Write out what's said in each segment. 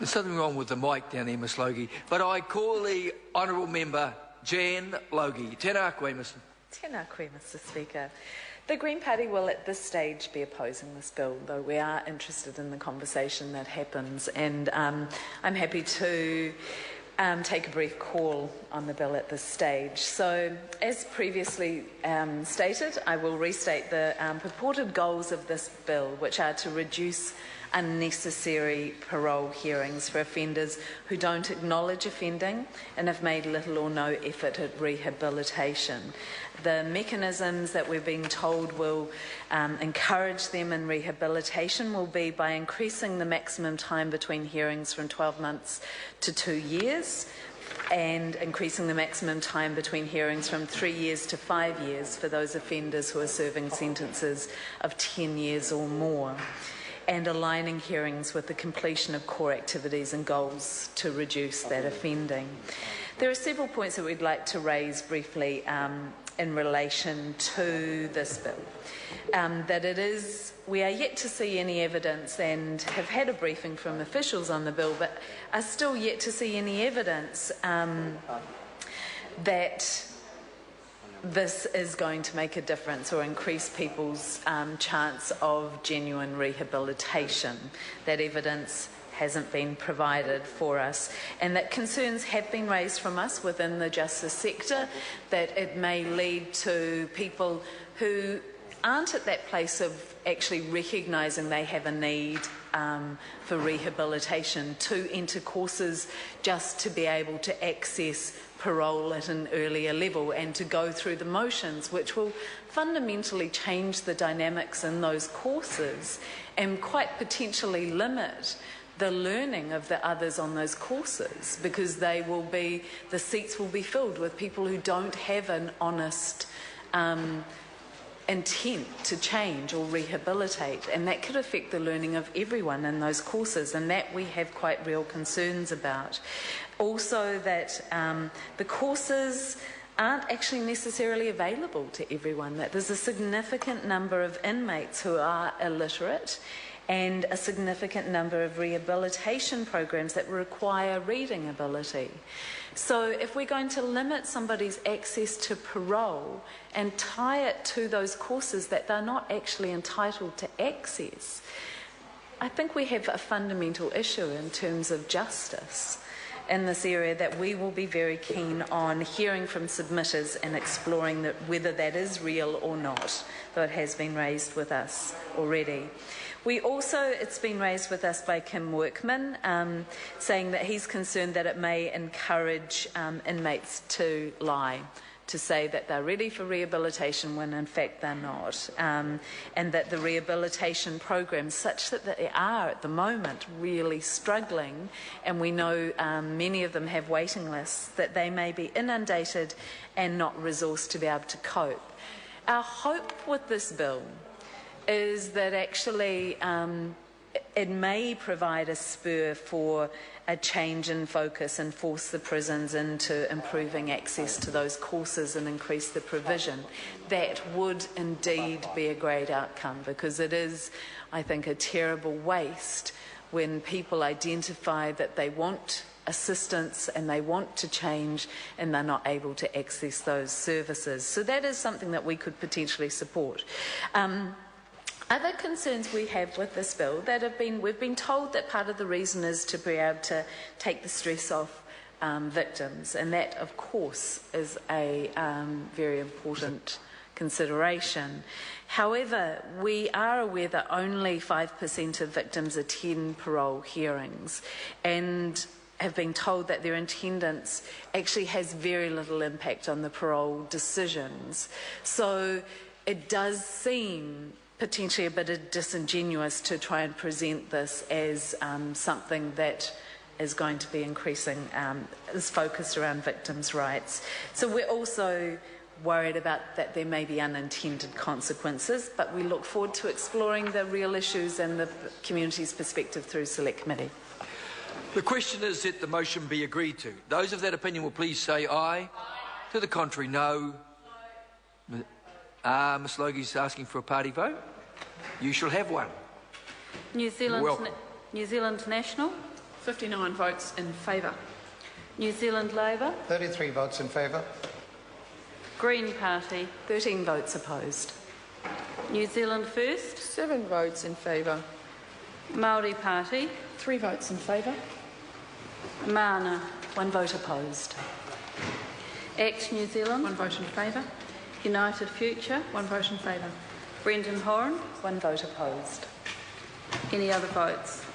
There's something wrong with the mic down there, Miss Logie. But I call the honourable member, Jan Logie. Tēnā koe, Miss. Tēnā koe, Mr Speaker. The Green Party will at this stage be opposing this bill, though we are interested in the conversation that happens, and I'm happy to take a brief call on the bill at this stage. So, as previously stated, I will restate the purported goals of this bill, which are to reduce unnecessary parole hearings for offenders who don't acknowledge offending and have made little or no effort at rehabilitation. The mechanisms that we're being told will encourage them in rehabilitation will be by increasing the maximum time between hearings from 12 months to 2 years, and increasing the maximum time between hearings from 3 years to 5 years for those offenders who are serving sentences of 10 years or more, and aligning hearings with the completion of core activities and goals to reduce that offending. There are several points that we'd like to raise briefly in relation to this bill. We are yet to see any evidence, and have had a briefing from officials on the bill, but are still yet to see any evidence that this is going to make a difference or increase people's chance of genuine rehabilitation. That evidence hasn't been provided for us, and that concerns have been raised from us within the justice sector, that it may lead to people who aren't at that place of actually recognising they have a need for rehabilitation to enter courses just to be able to access parole at an earlier level and to go through the motions, which will fundamentally change the dynamics in those courses and quite potentially limit the learning of the others on those courses, because the seats will be filled with people who don't have an honest intent to change or rehabilitate, and that could affect the learning of everyone in those courses, and that we have quite real concerns about. Also that the courses aren't actually necessarily available to everyone, that there's a significant number of inmates who are illiterate, and a significant number of rehabilitation programs that require reading ability. So if we're going to limit somebody's access to parole and tie it to those courses that they're not actually entitled to access, I think we have a fundamental issue in terms of justice in this area that we will be very keen on hearing from submitters and exploring whether that is real or not, though it has been raised with us already. It's been raised with us by Kim Workman, saying that he's concerned that it may encourage inmates to lie, to say that they're ready for rehabilitation when in fact they're not, and that the rehabilitation programs, such that they are at the moment really struggling, and we know many of them have waiting lists, that they may be inundated and not resourced to be able to cope. Our hope with this bill is that actually it may provide a spur for a change in focus and force the prisons into improving access to those courses and increase the provision. That would indeed be a great outcome, because it is, I think, a terrible waste when people identify that they want assistance and they want to change and they're not able to access those services. So that is something that we could potentially support. Other concerns we have with this bill we've been told that part of the reason is to be able to take the stress off victims, and that of course is a very important consideration. However, we are aware that only 5% of victims attend parole hearings, and have been told that their attendance actually has very little impact on the parole decisions. So it does seem potentially a bit disingenuous to try and present this as something that is going to be increasing, is focused around victims' rights. So we're also worried about that there may be unintended consequences, but we look forward to exploring the real issues and the community's perspective through Select Committee. The question is that the motion be agreed to. Those of that opinion will please say aye. Aye. To the contrary, no. Ms Logie's asking for a party vote. You shall have one. New Zealand National. 59 votes in favour. New Zealand Labour. 33 votes in favour. Green Party. 13 votes opposed. New Zealand First. 7 votes in favour. Māori Party. 3 votes in favour. Mana. 1 vote opposed. Act New Zealand. 1 vote in favour. United Future. 1 vote in favour. Brendan Horan. 1 vote opposed. Any other votes?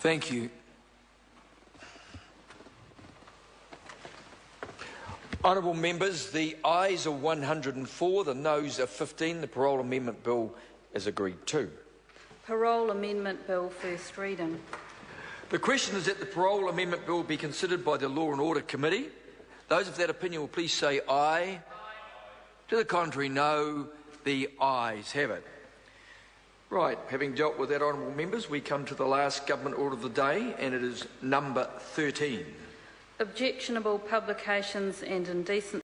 Thank you. Honourable members, the ayes are 104, the noes are 15. The Parole Amendment Bill is agreed to. Parole Amendment Bill, first reading. The question is that the Parole Amendment Bill be considered by the Law and Order Committee. Those of that opinion will please say aye. To the contrary, no. The ayes have it. Right, having dealt with that, honourable members, we come to the last government order of the day, and it is number 13. Objectionable publications and indecent